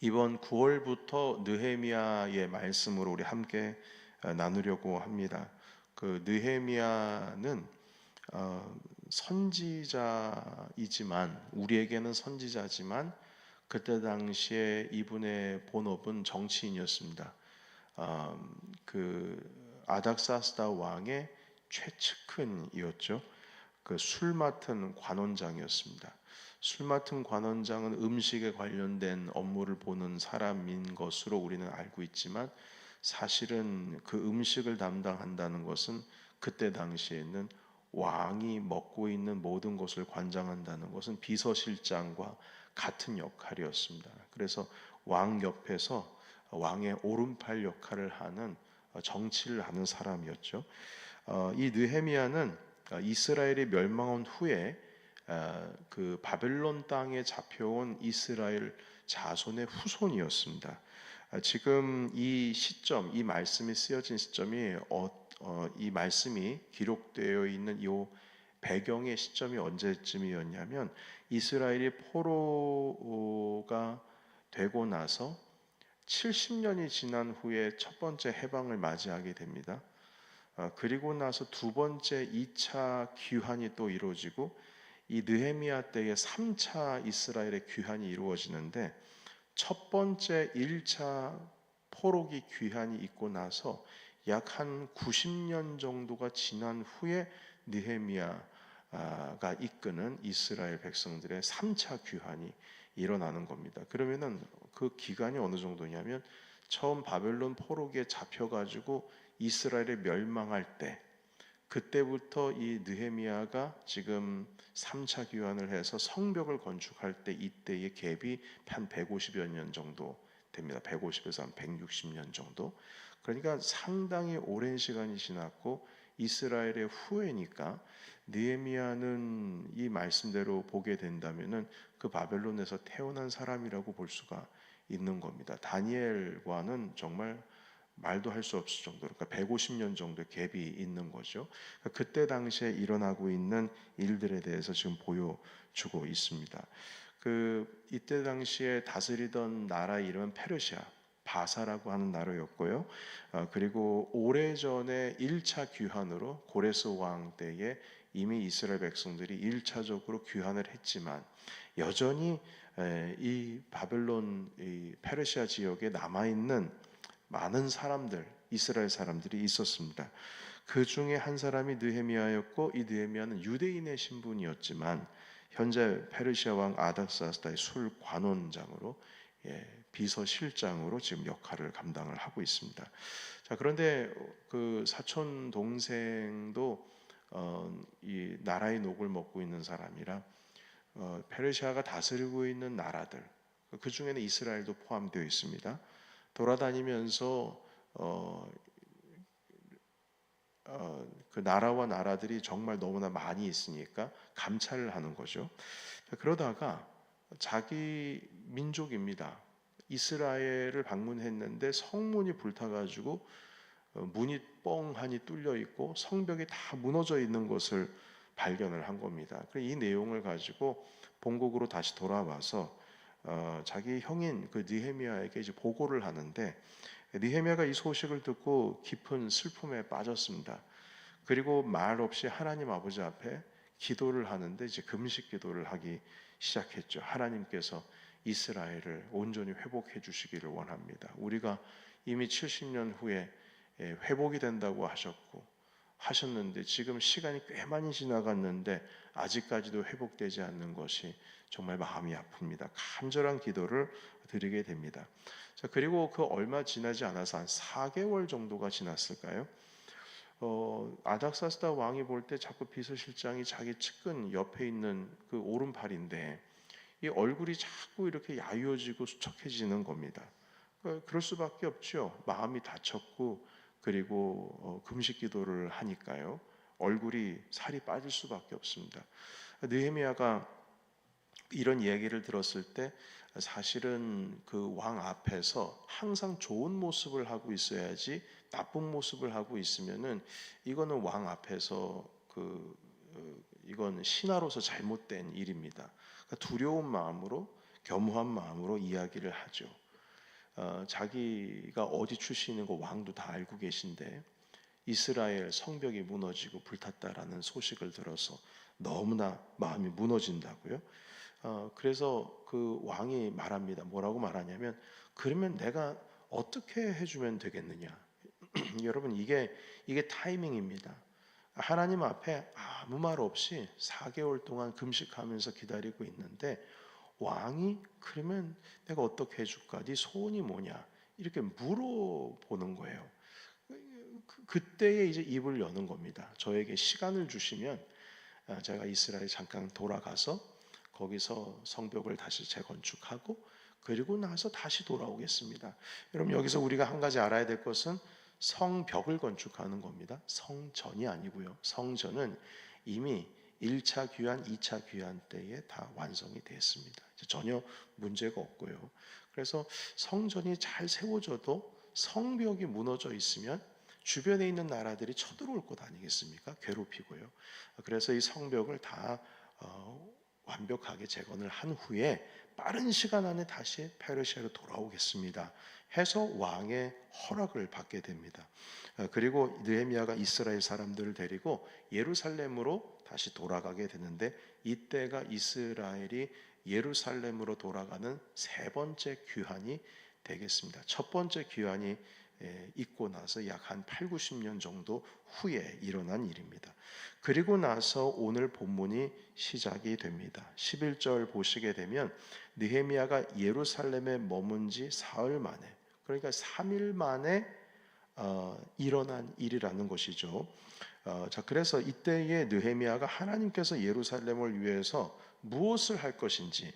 이번 9월부터 느헤미야의 말씀으로 우리 함께 나누려고 합니다. 그 느헤미야는 선지자이지만 우리에게는 선지자지만 그때 당시에 이분의 본업은 정치인이었습니다. 그 아닥사스다 왕의 최측근이었죠. 그 술 맡은 관원장이었습니다. 술 맡은 관원장은 음식에 관련된 업무를 보는 사람인 것으로 우리는 알고 있지만 사실은 그 음식을 담당한다는 것은 그때 당시에는 왕이 먹고 있는 모든 것을 관장한다는 것은 비서실장과 같은 역할이었습니다. 그래서 왕 옆에서 왕의 오른팔 역할을 하는 정치를 하는 사람이었죠. 이 느헤미야는 이스라엘이 멸망한 후에 그 바벨론 땅에 잡혀온 이스라엘 자손의 후손이었습니다. 지금 이 시점, 이 말씀이 쓰여진 시점이 이 말씀이 기록되어 있는 이 배경의 시점이 언제쯤이었냐면 이스라엘이 포로가 되고 나서 70년이 지난 후에 첫 번째 해방을 맞이하게 됩니다. 그리고 나서 두 번째 2차 귀환이 또 이루어지고 이 느헤미야 때에 3차 이스라엘의 귀환이 이루어지는데 첫 번째 1차 포로기 귀환이 있고 나서 약 한 90년 정도가 지난 후에 느헤미야가 이끄는 이스라엘 백성들의 3차 귀환이 일어나는 겁니다. 그러면은 그 기간이 어느 정도냐면 처음 바벨론 포로기에 잡혀가지고 이스라엘이 멸망할 때 그때부터 이 느헤미야가 지금 3차 귀환을 해서 성벽을 건축할 때 이때의 갭이 한 150여 년 정도 됩니다. 150에서 한 160년 정도. 그러니까 상당히 오랜 시간이 지났고 이스라엘의 후예니까 느헤미야는 이 말씀대로 보게 된다면은 그 바벨론에서 태어난 사람이라고 볼 수가 있는 겁니다. 다니엘과는 정말 말도 할 수 없을 정도로, 그러니까 150년 정도의 갭이 있는 거죠. 그러니까 그때 당시에 일어나고 있는 일들에 대해서 지금 보여주고 있습니다. 이때 당시에 다스리던 나라 이름은 페르시아, 바사라고 하는 나라였고요. 그리고 오래전에 1차 귀환으로 고레스 왕 때에 이미 이스라엘 백성들이 1차적으로 귀환을 했지만 여전히 이 바벨론, 이 페르시아 지역에 남아있는 많은 사람들, 이스라엘 사람들이 있었습니다. 그 중에 한 사람이 느헤미야였고 이 느헤미야는 유대인의 신분이었지만 현재 페르시아 왕 아닥사스다의 술 관원장으로 비서실장으로 지금 역할을 감당을 하고 있습니다. 자, 그런데 그 사촌 동생도 이 나라의 녹을 먹고 있는 사람이라 페르시아가 다스리고 있는 나라들 그 중에는 이스라엘도 포함되어 있습니다. 돌아다니면서 그 나라와 나라들이 정말 너무나 많이 있으니까 감찰을 하는 거죠. 그러다가 자기 민족입니다. 이스라엘을 방문했는데 성문이 불타가지고 문이 뻥하니 뚫려 있고 성벽이 다 무너져 있는 것을 발견을 한 겁니다. 이 내용을 가지고 본국으로 다시 돌아와서 자기 형인 그 느헤미야에게 이제 보고를 하는데 느헤미야가 이 소식을 듣고 깊은 슬픔에 빠졌습니다. 그리고 말 없이 하나님 아버지 앞에 기도를 하는데 이제 금식 기도를 하기 시작했죠. 하나님께서 이스라엘을 온전히 회복해 주시기를 원합니다. 우리가 이미 70년 후에 회복이 된다고 하셨는데 지금 시간이 꽤 많이 지나갔는데 아직까지도 회복되지 않는 것이 정말 마음이 아픕니다. 간절한 기도를 드리게 됩니다. 자, 그리고 그 얼마 지나지 않아서 한 4개월 정도가 지났을까요? 아닥사스다 왕이 볼 때 자꾸 비서실장이 자기 측근 옆에 있는 그 오른팔인데 이 얼굴이 자꾸 이렇게 야유어지고 수척해지는 겁니다. 그럴 수밖에 없죠. 마음이 다쳤고 그리고 금식 기도를 하니까요. 얼굴이 살이 빠질 수밖에 없습니다. 느헤미야가 이런 얘기를 들었을 때 사실은 그 왕 앞에서 항상 좋은 모습을 하고 있어야지 나쁜 모습을 하고 있으면은 이거는 왕 앞에서 이건 신하로서 잘못된 일입니다. 그러니까 두려운 마음으로 겸허한 마음으로 이야기를 하죠. 자기가 어디 출신인 거 왕도 다 알고 계신데 이스라엘 성벽이 무너지고 불탔다라는 소식을 들어서 너무나 마음이 무너진다고요. 그래서 그 왕이 말합니다. 뭐라고 말하냐면 그러면 내가 어떻게 해주면 되겠느냐. 여러분 이게 타이밍입니다. 하나님 앞에 아무 말 없이 4개월 동안 금식하면서 기다리고 있는데 왕이 그러면 내가 어떻게 해줄까? 네 소원이 뭐냐? 이렇게 물어보는 거예요. 그때에 이제 입을 여는 겁니다. 저에게 시간을 주시면 제가 이스라엘 잠깐 돌아가서 거기서 성벽을 다시 재건축하고 그리고 나서 다시 돌아오겠습니다. 여러분 여기서 우리가 한 가지 알아야 될 것은 성벽을 건축하는 겁니다. 성전이 아니고요. 성전은 이미 1차 귀환, 2차 귀환 때에 다 완성이 됐습니다. 전혀 문제가 없고요. 그래서 성전이 잘 세워져도 성벽이 무너져 있으면 주변에 있는 나라들이 쳐들어올 것 아니겠습니까? 괴롭히고요. 그래서 이 성벽을 다 완벽하게 재건을 한 후에 빠른 시간 안에 다시 페르시아로 돌아오겠습니다 해서 왕의 허락을 받게 됩니다. 그리고 느헤미야가 이스라엘 사람들을 데리고 예루살렘으로 다시 돌아가게 되는데 이때가 이스라엘이 예루살렘으로 돌아가는 세 번째 귀환이 되겠습니다. 첫 번째 귀환이 있고 나서 약 한 8, 90년 정도 후에 일어난 일입니다. 그리고 나서 오늘 본문이 시작이 됩니다. 11절 보시게 되면 느헤미야가 예루살렘에 머문 지 사흘 만에, 그러니까 3일 만에 일어난 일이라는 것이죠. 자, 그래서 이때에 느헤미야가 하나님께서 예루살렘을 위해서 무엇을 할 것인지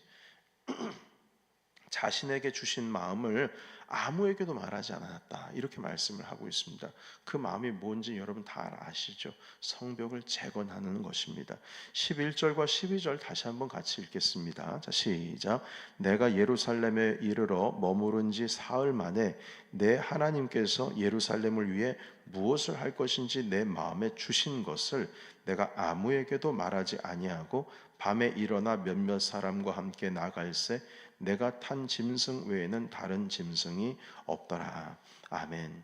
자신에게 주신 마음을 아무에게도 말하지 않았다 이렇게 말씀을 하고 있습니다. 그 마음이 뭔지 여러분 다 아시죠? 성벽을 재건하는 것입니다. 11절과 12절 다시 한번 같이 읽겠습니다. 자, 시작. 내가 예루살렘에 이르러 머무른 지 사흘 만에 내 하나님께서 예루살렘을 위해 무엇을 할 것인지 내 마음에 주신 것을 내가 아무에게도 말하지 아니하고 밤에 일어나 몇몇 사람과 함께 나갈새 내가 탄 짐승 외에는 다른 짐승이 없더라. 아멘.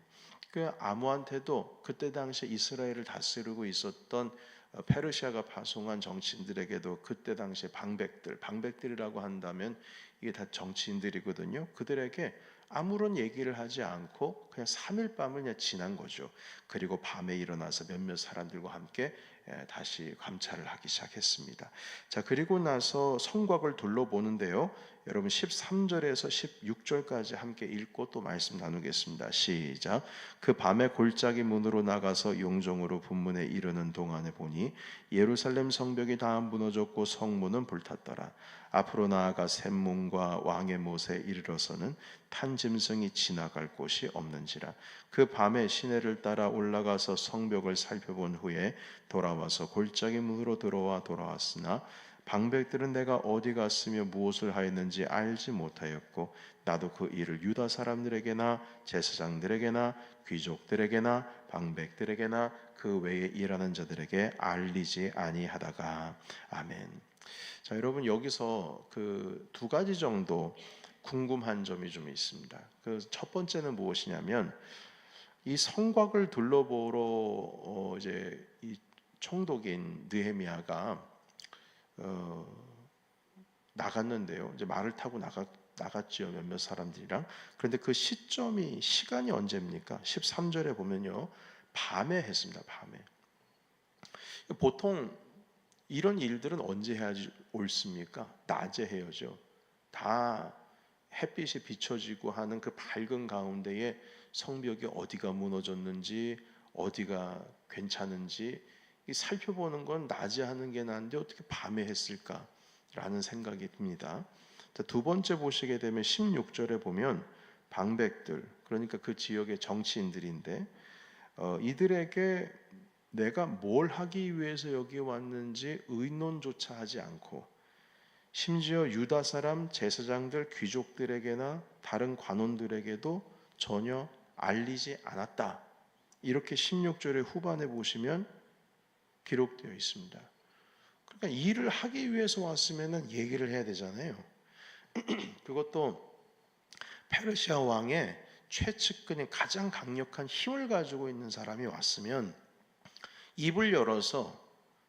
그 아무한테도 그때 당시 이스라엘을 다스리고 있었던 페르시아가 파송한 정치인들에게도 그때 당시 방백들이라고 한다면 이게 다 정치인들이거든요. 그들에게 아무런 얘기를 하지 않고 그냥 3일 밤을 그냥 지난 거죠. 그리고 밤에 일어나서 몇몇 사람들과 함께 다시 감찰을 하기 시작했습니다. 자, 그리고 나서 성곽을 둘러보는데요. 여러분 13절에서 16절까지 함께 읽고 또 말씀 나누겠습니다. 시작. 그 밤에 골짜기 문으로 나가서 용종으로 분문에 이르는 동안에 보니 예루살렘 성벽이 다 무너졌고 성문은 불탔더라. 앞으로 나아가 샘문과 왕의 못에 이르러서는 탄 짐승이 지나갈 곳이 없는지라. 그 밤에 시내를 따라 올라가서 성벽을 살펴본 후에 돌아와서 골짜기 문으로 돌아왔으나 방백들은 내가 어디 갔으며 무엇을 하였는지 알지 못하였고 나도 그 일을 유다 사람들에게나 제사장들에게나 귀족들에게나 방백들에게나 그 외에 일하는 자들에게 알리지 아니하다가. 아멘. 자, 여러분 여기서 그 두 가지 정도 궁금한 점이 좀 있습니다. 그 첫 번째는 무엇이냐면 이 성곽을 둘러보러 이제 이 총독인 느헤미야가 나갔는데요. 이제 말을 타고 나갔지요. 몇몇 사람들이랑. 그런데 그 시간이 언제입니까? 13절에 보면요. 밤에 했습니다. 밤에. 보통 이런 일들은 언제 해야지 옳습니까? 낮에 해야죠. 다 햇빛이 비춰지고 하는 그 밝은 가운데에 성벽이 어디가 무너졌는지 어디가 괜찮은지 살펴보는 건 낮에 하는 게 나은데 어떻게 밤에 했을까라는 생각이 듭니다. 두 번째 보시게 되면 16절에 보면 방백들, 그러니까 그 지역의 정치인들인데 이들에게 내가 뭘 하기 위해서 여기 왔는지 의논조차 하지 않고 심지어 유다 사람 제사장들 귀족들에게나 다른 관원들에게도 전혀 알리지 않았다. 이렇게 16절의 후반에 보시면 기록되어 있습니다. 그러니까 일을 하기 위해서 왔으면 얘기를 해야 되잖아요. 그것도 페르시아 왕의 최측근인 가장 강력한 힘을 가지고 있는 사람이 왔으면 입을 열어서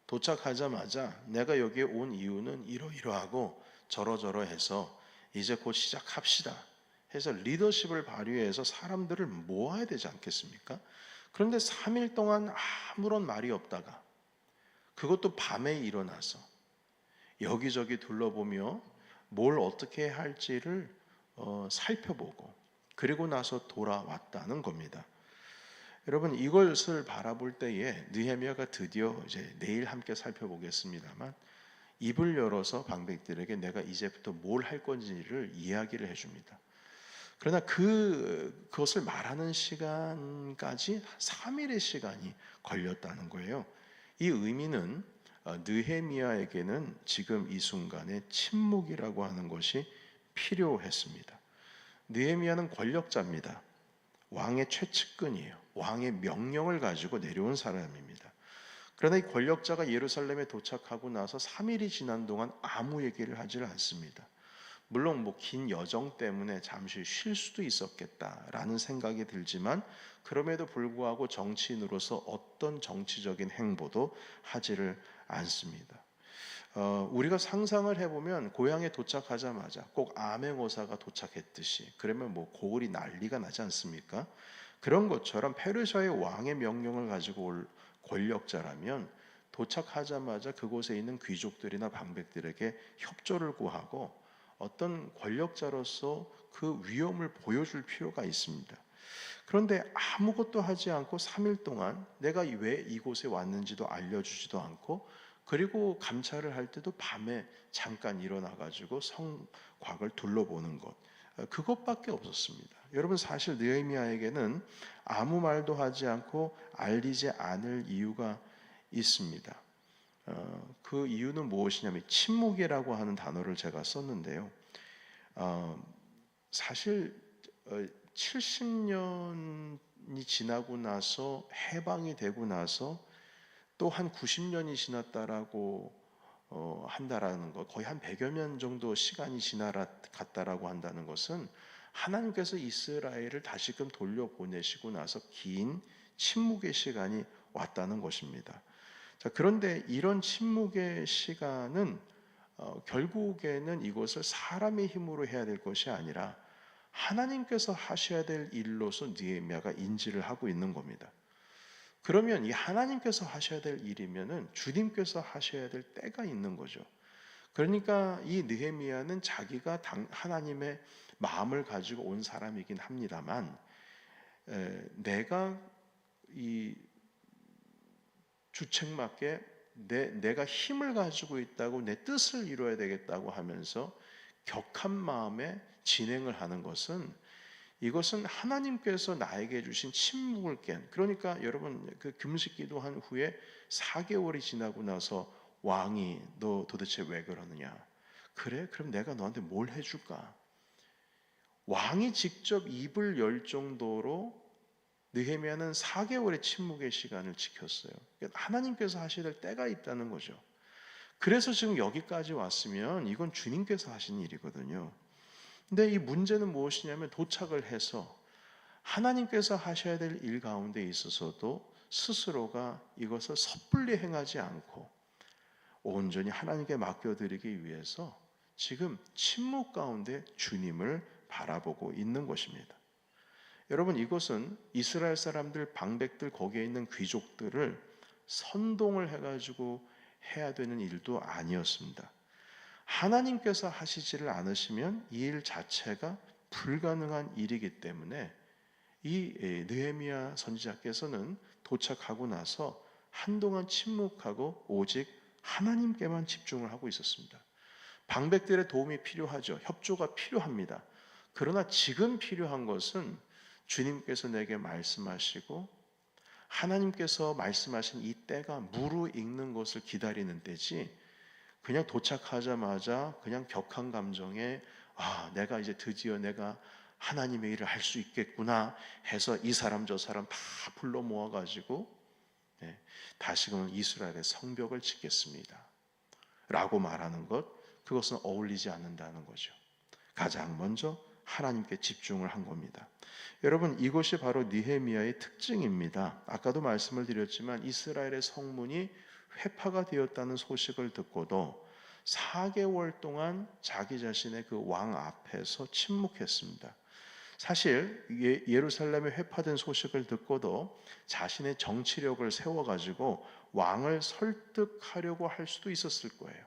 도착하자마자 내가 여기에 온 이유는 이러이러하고 저러저러해서 이제 곧 시작합시다 해서 리더십을 발휘해서 사람들을 모아야 되지 않겠습니까? 그런데 3일 동안 아무런 말이 없다가, 그것도 밤에 일어나서 여기저기 둘러보며 뭘 어떻게 할지를 살펴보고 그리고 나서 돌아왔다는 겁니다. 여러분, 이것을 바라볼 때에 느헤미야가 드디어 이제 내일 함께 살펴보겠습니다만 입을 열어서 방백들에게 내가 이제부터 뭘 할 건지를 이야기를 해줍니다. 그러나 그것을 말하는 시간까지 3일의 시간이 걸렸다는 거예요. 이 의미는 느헤미야에게는 지금 이 순간에 침묵이라고 하는 것이 필요했습니다. 느헤미야는 권력자입니다. 왕의 최측근이에요. 왕의 명령을 가지고 내려온 사람입니다. 그러나 이 권력자가 예루살렘에 도착하고 나서 3일이 지난 동안 아무 얘기를 하질 않습니다. 물론 긴 여정 때문에 잠시 쉴 수도 있었겠다라는 생각이 들지만 그럼에도 불구하고 정치인으로서 어떤 정치적인 행보도 하지를 않습니다. 우리가 상상을 해보면 고향에 도착하자마자 꼭 암행어사가 도착했듯이 그러면 고을이 난리가 나지 않습니까? 그런 것처럼 페르시아의 왕의 명령을 가지고 올 권력자라면 도착하자마자 그곳에 있는 귀족들이나 방백들에게 협조를 구하고 어떤 권력자로서 그 위엄을 보여줄 필요가 있습니다. 그런데 아무것도 하지 않고 3일 동안 내가 왜 이곳에 왔는지도 알려주지도 않고, 그리고 감찰을 할 때도 밤에 잠깐 일어나가지고 성곽을 둘러보는 것, 그것밖에 없었습니다. 여러분, 사실 느헤미야에게는 아무 말도 하지 않고 알리지 않을 이유가 있습니다. 그 이유는 무엇이냐면 침묵이라고 하는 단어를 제가 썼는데요. 사실 70년이 지나고 나서 해방이 되고 나서 또 한 90년이 지났다라고 한다라는 것, 거의 한 100여 년 정도 시간이 지나갔다라고 한다는 것은 하나님께서 이스라엘을 다시금 돌려보내시고 나서 긴 침묵의 시간이 왔다는 것입니다. 자, 그런데 이런 침묵의 시간은 결국에는 이것을 사람의 힘으로 해야 될 것이 아니라 하나님께서 하셔야 될 일로서 느헤미야가 인지를 하고 있는 겁니다. 그러면 이 하나님께서 하셔야 될 일이면은 주님께서 하셔야 될 때가 있는 거죠. 그러니까 이 느헤미야는 자기가 하나님의 마음을 가지고 온 사람이긴 합니다만, 내가 이 주책맞게 내가 힘을 가지고 있다고 내 뜻을 이루어야 되겠다고 하면서 격한 마음에 진행을 하는 것은, 이것은 하나님께서 나에게 주신 침묵을 깬, 그러니까 여러분 그 금식 기도한 후에 4개월이 지나고 나서 왕이 너 도대체 왜 그러느냐, 그래? 그럼 내가 너한테 뭘 해줄까? 왕이 직접 입을 열 정도로 느헤미야는 4개월의 침묵의 시간을 지켰어요. 하나님께서 하셔야 될 때가 있다는 거죠. 그래서 지금 여기까지 왔으면 이건 주님께서 하신 일이거든요. 근데 이 문제는 무엇이냐면 도착을 해서 하나님께서 하셔야 될 일 가운데 있어서도 스스로가 이것을 섣불리 행하지 않고 온전히 하나님께 맡겨드리기 위해서 지금 침묵 가운데 주님을 바라보고 있는 것입니다. 여러분, 이것은 이스라엘 사람들, 방백들, 거기에 있는 귀족들을 선동을 해가지고 해야 되는 일도 아니었습니다. 하나님께서 하시지를 않으시면 이 일 자체가 불가능한 일이기 때문에 이 느헤미야 선지자께서는 도착하고 나서 한동안 침묵하고 오직 하나님께만 집중을 하고 있었습니다. 방백들의 도움이 필요하죠. 협조가 필요합니다. 그러나 지금 필요한 것은 주님께서 내게 말씀하시고 하나님께서 말씀하신 이 때가 무르익는 것을 기다리는 때지, 그냥 도착하자마자 그냥 격한 감정에 내가 이제 드디어 내가 하나님의 일을 할 수 있겠구나 해서 이 사람 저 사람 다 불러 모아가지고 다시금 이스라엘의 성벽을 짓겠습니다 라고 말하는 것, 그것은 어울리지 않는다는 거죠. 가장 먼저 하나님께 집중을 한 겁니다. 여러분, 이것이 바로 느헤미야의 특징입니다. 아까도 말씀을 드렸지만 이스라엘의 성문이 회파가 되었다는 소식을 듣고도 4개월 동안 자기 자신의 그 왕 앞에서 침묵했습니다. 사실 예루살렘에 회파된 소식을 듣고도 자신의 정치력을 세워가지고 왕을 설득하려고 할 수도 있었을 거예요.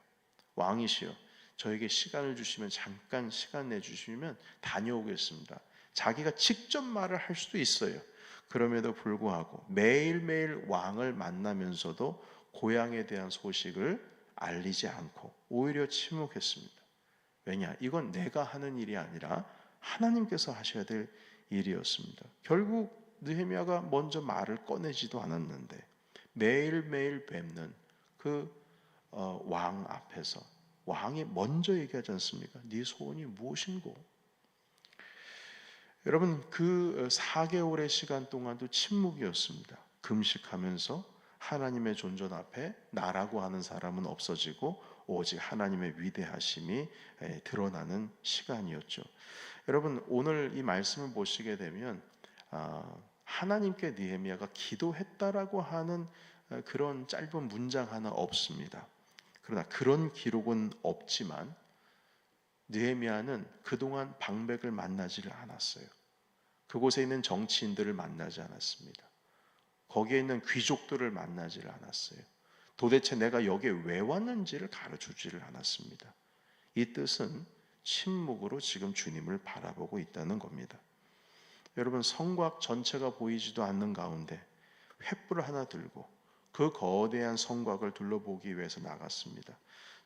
왕이시여, 저에게 시간을 주시면, 잠깐 시간 내주시면 다녀오겠습니다. 자기가 직접 말을 할 수도 있어요. 그럼에도 불구하고 매일매일 왕을 만나면서도 고향에 대한 소식을 알리지 않고 오히려 침묵했습니다. 왜냐? 이건 내가 하는 일이 아니라 하나님께서 하셔야 될 일이었습니다. 결국 느헤미야가 먼저 말을 꺼내지도 않았는데 매일매일 뵙는 그 왕 앞에서 왕이 먼저 얘기하지 않습니까? 네 소원이 무엇인고? 여러분, 그 4개월의 시간 동안도 침묵이었습니다. 금식하면서 하나님의 존전 앞에 나라고 하는 사람은 없어지고 오직 하나님의 위대하심이 드러나는 시간이었죠. 여러분, 오늘 이 말씀을 보시게 되면 하나님께 느헤미야가 기도했다라고 하는 그런 짧은 문장 하나 없습니다. 그러나 그런 기록은 없지만 느헤미야는 그동안 방백을 만나지를 않았어요. 그곳에 있는 정치인들을 만나지 않았습니다. 거기에 있는 귀족들을 만나지를 않았어요. 도대체 내가 여기에 왜 왔는지를 가르쳐주지를 않았습니다. 이 뜻은 침묵으로 지금 주님을 바라보고 있다는 겁니다. 여러분, 성곽 전체가 보이지도 않는 가운데 횃불을 하나 들고 그 거대한 성곽을 둘러보기 위해서 나갔습니다.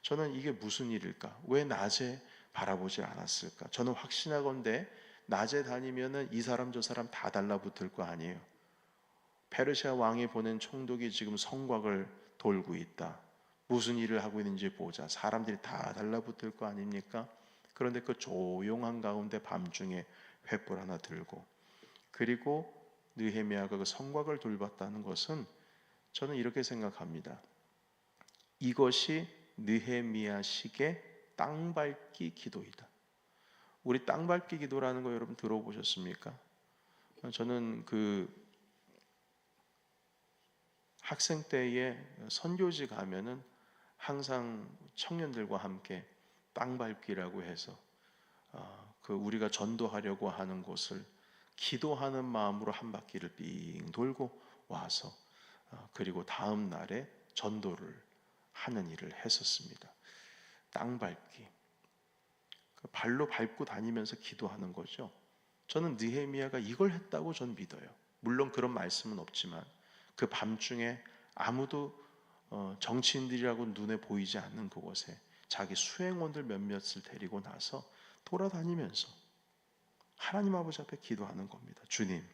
저는 이게 무슨 일일까? 왜 낮에 바라보지 않았을까? 저는 확신하건대 낮에 다니면은 이 사람 저 사람 다 달라붙을 거 아니에요. 페르시아 왕이 보낸 총독이 지금 성곽을 돌고 있다. 무슨 일을 하고 있는지 보자. 사람들이 다 달라붙을 거 아닙니까? 그런데 그 조용한 가운데 밤중에 횃불 하나 들고, 그리고 느헤미야가 그 성곽을 돌봤다는 것은 저는 이렇게 생각합니다. 이것이 느헤미야식의 땅밟기 기도이다. 우리 땅밟기 기도라는 거 여러분 들어보셨습니까? 저는 그 학생 때에 선교지 가면은 항상 청년들과 함께 땅밟기라고 해서 그 우리가 전도하려고 하는 곳을 기도하는 마음으로 한 바퀴를 삥 돌고 와서 그리고 다음 날에 전도를 하는 일을 했었습니다. 땅밟기, 발로 밟고 다니면서 기도하는 거죠. 저는 느헤미야가 이걸 했다고 전 믿어요. 물론 그런 말씀은 없지만 그 밤중에 아무도 정치인들이라고 눈에 보이지 않는 그곳에 자기 수행원들 몇몇을 데리고 나서 돌아다니면서 하나님 아버지 앞에 기도하는 겁니다. 주님,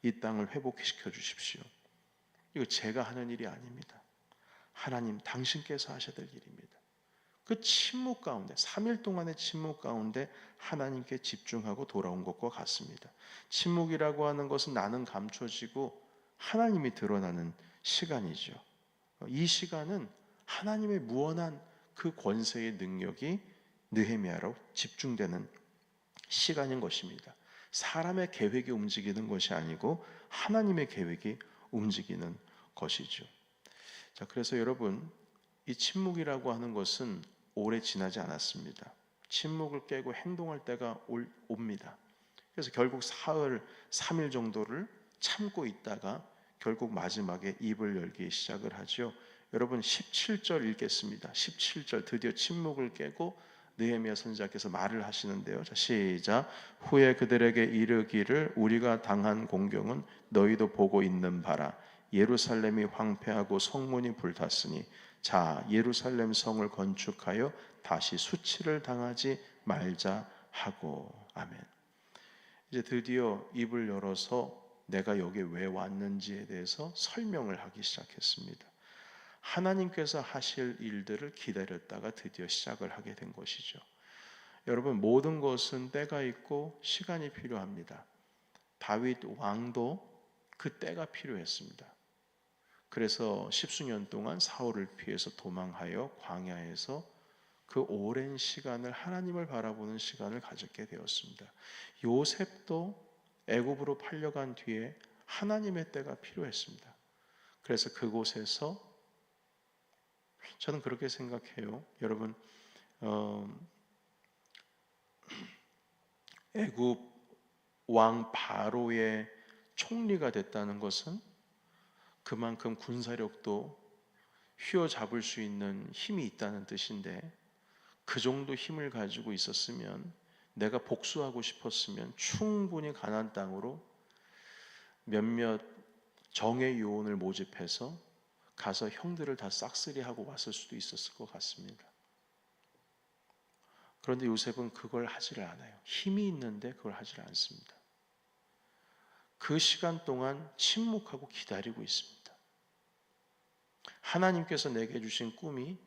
이 땅을 회복시켜 주십시오. 이거 제가 하는 일이 아닙니다. 하나님, 당신께서 하셔야 될 일입니다. 그 침묵 가운데, 3일 동안의 침묵 가운데 하나님께 집중하고 돌아온 것과 같습니다. 침묵이라고 하는 것은 나는 감춰지고 하나님이 드러나는 시간이죠. 이 시간은 하나님의 무한한 그 권세의 능력이 느헤미야로 집중되는 시간인 것입니다. 사람의 계획이 움직이는 것이 아니고 하나님의 계획이 움직이는 것이죠. 자, 그래서 여러분, 이 침묵이라고 하는 것은 오래 지나지 않았습니다. 침묵을 깨고 행동할 때가 옵니다. 그래서 결국 사흘, 3일 정도를 참고 있다가 결국 마지막에 입을 열기 시작을 하죠. 여러분 17절 읽겠습니다. 17절 드디어 침묵을 깨고 느헤미야 선지자께서 말을 하시는데요. 자, 시작. 후에 그들에게 이르기를 우리가 당한 공경은 너희도 보고 있는 바라. 예루살렘이 황폐하고 성문이 불탔으니 자 예루살렘 성을 건축하여 다시 수치를 당하지 말자 하고. 아멘. 이제 드디어 입을 열어서 내가 여기 왜 왔는지에 대해서 설명을 하기 시작했습니다. 하나님께서 하실 일들을 기다렸다가 드디어 시작을 하게 된 것이죠. 여러분, 모든 것은 때가 있고 시간이 필요합니다. 다윗 왕도 그 때가 필요했습니다. 그래서 십수년 동안 사울을 피해서 도망하여 광야에서 그 오랜 시간을 하나님을 바라보는 시간을 가졌게 되었습니다. 요셉도 애굽으로 팔려간 뒤에 하나님의 때가 필요했습니다. 그래서 그곳에서 저는 그렇게 생각해요. 여러분, 애굽 왕 바로의 총리가 됐다는 것은 그만큼 군사력도 휘어잡을 수 있는 힘이 있다는 뜻인데, 그 정도 힘을 가지고 있었으면, 내가 복수하고 싶었으면 충분히 가나안 땅으로 몇몇 정예 요원을 모집해서 가서 형들을 다 싹쓸이하고 왔을 수도 있었을 것 같습니다. 그런데 요셉은 그걸 하지를 않아요. 힘이 있는데 그걸 하지를 않습니다. 그 시간 동안 침묵하고 기다리고 있습니다. 하나님께서 내게 주신 꿈이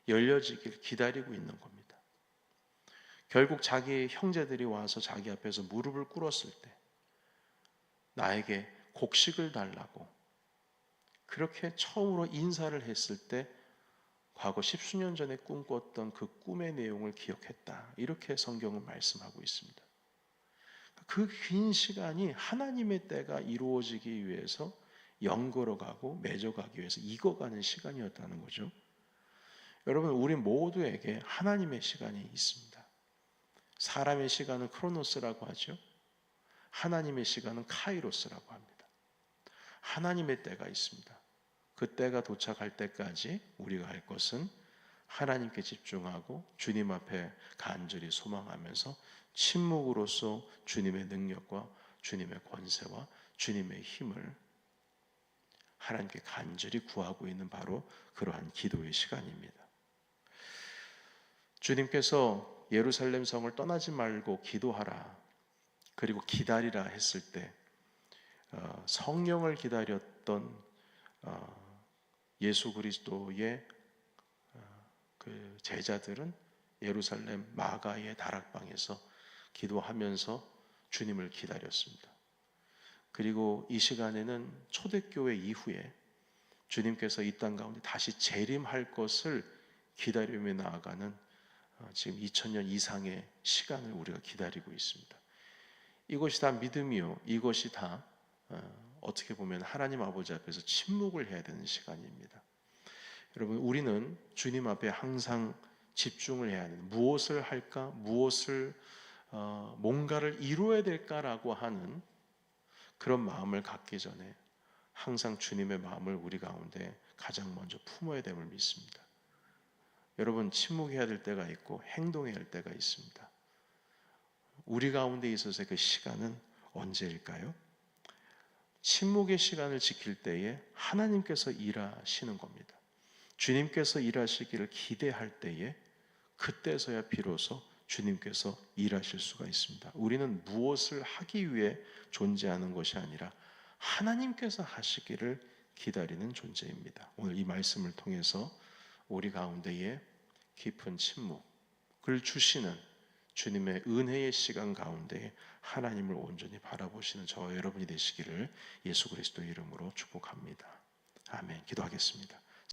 열려지길 기다리고 있는 겁니다. 결국 자기 형제들이 와서 자기 앞에서 무릎을 꿇었을 때, 나에게 곡식을 달라고 그렇게 처음으로 인사를 했을 때, 과거 10수년 전에 꿈꿨던 그 꿈의 내용을 기억했다, 이렇게 성경은 말씀하고 있습니다. 그 긴 시간이 하나님의 때가 이루어지기 위해서 연걸어가고 맺어가기 위해서 익어가는 시간이었다는 거죠. 여러분, 우리 모두에게 하나님의 시간이 있습니다. 사람의 시간은 크로노스라고 하죠. 하나님의 시간은 카이로스라고 합니다. 하나님의 때가 있습니다. 그 때가 도착할 때까지 우리가 할 것은 하나님께 집중하고 주님 앞에 간절히 소망하면서 침묵으로써 주님의 능력과 주님의 권세와 주님의 힘을 하나님께 간절히 구하고 있는 바로 그러한 기도의 시간입니다. 주님께서 예루살렘 성을 떠나지 말고 기도하라, 그리고 기다리라 했을 때 성령을 기다렸던 예수 그리스도의 그 제자들은 예루살렘 마가의 다락방에서 기도하면서 주님을 기다렸습니다. 그리고 이 시간에는 초대교회 이후에 주님께서 이 땅 가운데 다시 재림할 것을 기다리며 나아가는 지금 2000년 이상의 시간을 우리가 기다리고 있습니다. 이것이 다 믿음이요, 이것이 다 어떻게 보면 하나님 아버지 앞에서 침묵을 해야 되는 시간입니다. 여러분, 우리는 주님 앞에 항상 집중을 해야 하는, 무엇을 할까, 무엇을 뭔가를 이루어야 될까라고 하는 그런 마음을 갖기 전에 항상 주님의 마음을 우리 가운데 가장 먼저 품어야 됨을 믿습니다. 여러분, 침묵해야 될 때가 있고 행동해야 할 때가 있습니다. 우리 가운데 있어서의 그 시간은 언제일까요? 침묵의 시간을 지킬 때에 하나님께서 일하시는 겁니다. 주님께서 일하시기를 기대할 때에, 그때서야 비로소 주님께서 일하실 수가 있습니다. 우리는 무엇을 하기 위해 존재하는 것이 아니라 하나님께서 하시기를 기다리는 존재입니다. 오늘 이 말씀을 통해서 우리 가운데에 깊은 침묵을 주시는 주님의 은혜의 시간 가운데 하나님을 온전히 바라보시는 저와 여러분이 되시기를 예수 그리스도의 이름으로 축복합니다. 아멘. 기도하겠습니다.